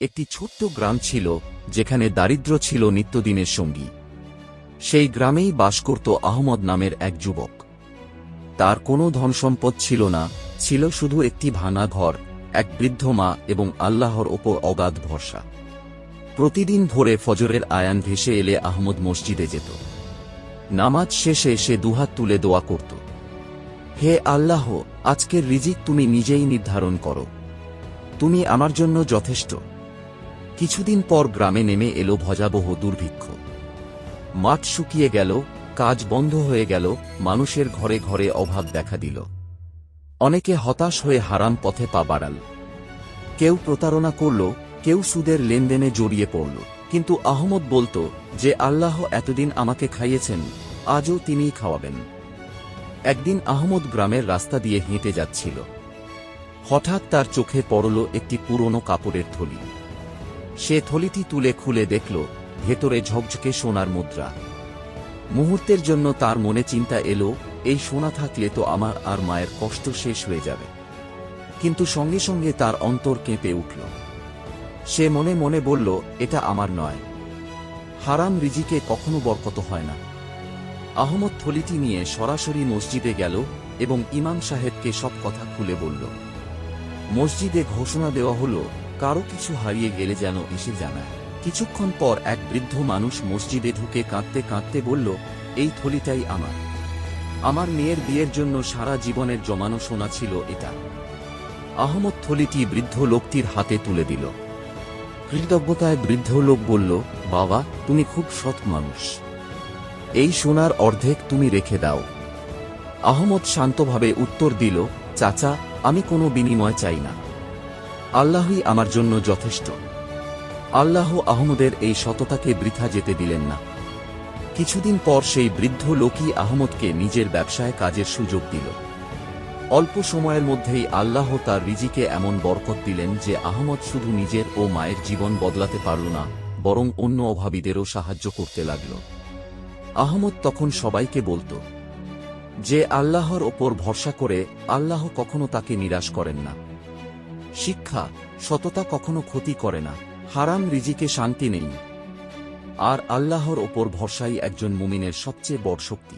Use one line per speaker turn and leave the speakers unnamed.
একটি ছোট্ট গ্রাম ছিল যেখানে দারিদ্র্য ছিল নিত্যদিনের সঙ্গী। সেই গ্রামেই বাস করত আহমদ নামের এক যুবক। তার কোনো ধনসম্পদ ছিল না, ছিল শুধু একটি ভাঙা ঘর, এক বৃদ্ধ মা এবং আল্লাহর ওপর অগাধ ভরসা। প্রতিদিন ভোরে ফজরের আয়ান ভেসে এলে আহমদ মসজিদে যেত। নামাজ শেষে সে দুহাত তুলে দোয়া করত, হে আল্লাহ, আজকের রিজিক তুমি নিজেই নির্ধারণ করো, তুমি আমার জন্য যথেষ্ট। কিছুদিন পর গ্রামে নেমে এলো ভয়াবহ দুর্ভিক্ষ। মাঠ শুকিয়ে গেল, কাজ বন্ধ হয়ে গেল, মানুষের ঘরে ঘরে অভাব দেখা দিল। অনেকে হতাশ হয়ে হারাম পথে পা বাড়াল। কেউ প্রতারণা করল, কেউ সুদের লেনদেনে জড়িয়ে পড়ল। কিন্তু আহমদ বলতো, যে আল্লাহ এতদিন আমাকে খাইয়েছেন, আজও তিনিই খাওয়াবেন। একদিন আহমদ গ্রামের রাস্তা দিয়ে হেঁটে যাচ্ছিল। হঠাৎ তার চোখে পড়ল একটি পুরনো কাপড়ের থলি। সে থলিটি তুলে খুলে দেখল, ভেতরে ঝকঝকে সোনার মুদ্রা। মুহূর্তের জন্য তার মনে চিন্তা এলো, এই সোনা থাকলে তো আমার আর মায়ের কষ্ট শেষ হয়ে যাবে। কিন্তু সঙ্গে সঙ্গে তার অন্তর কেঁপে উঠল। সে মনে মনে বলল, এটা আমার নয়। হারাম রিজিকে কখনো বরকত হয় না। আহমদ থলিটি নিয়ে সরাসরি মসজিদে গেল এবং ইমাম সাহেবকে সব কথা খুলে বলল। মসজিদে ঘোষণা দেওয়া হলো, কারো কিছু হারিয়ে গেলে যেন এসে জানায়। কিছুক্ষণ পর এক বৃদ্ধ মানুষ মসজিদে ঢুকে কাঁদতে কাঁদতে বলল, এই থলিটাই আমার মেয়ের বিয়ের জন্য সারা জীবনের জমানো সোনা ছিল এটা। আহমদ থলিটি বৃদ্ধ লোকটির হাতে তুলে দিল। কৃতজ্ঞতায় বৃদ্ধ লোক বলল, বাবা, তুমি খুব সৎ মানুষ, এই সোনার অর্ধেক তুমি রেখে দাও। আহমদ শান্তভাবে উত্তর দিল, চাচা, আমি কোনো বিনিময় চাই না, আল্লাহই আমার জন্য যথেষ্ট। আল্লাহ আহমদের এই সততাকে বৃথা যেতে দিলেন না। কিছুদিন পর সেই বৃদ্ধ লোকই আহমদকে নিজের ব্যবসায় কাজের সুযোগ দিল। অল্প সময়ের মধ্যেই আল্লাহ তার রিজিকে এমন বরকত দিলেন যে আহমদ শুধু নিজের ও মায়ের জীবন বদলাতে পারল না, বরং অন্য অভাবীদেরও সাহায্য করতে লাগল। আহমদ তখন সবাইকে বলত, যে আল্লাহর ওপর ভরসা করে, আল্লাহ কখনো তাকে নিরাশ করেন না। শিক্ষা, সততা কখনো ক্ষতি করে না, হারাম রিজিকে শান্তি নেই, আর আল্লাহর ওপর ভরসাই একজন মুমিনের সবচেয়ে বড় শক্তি।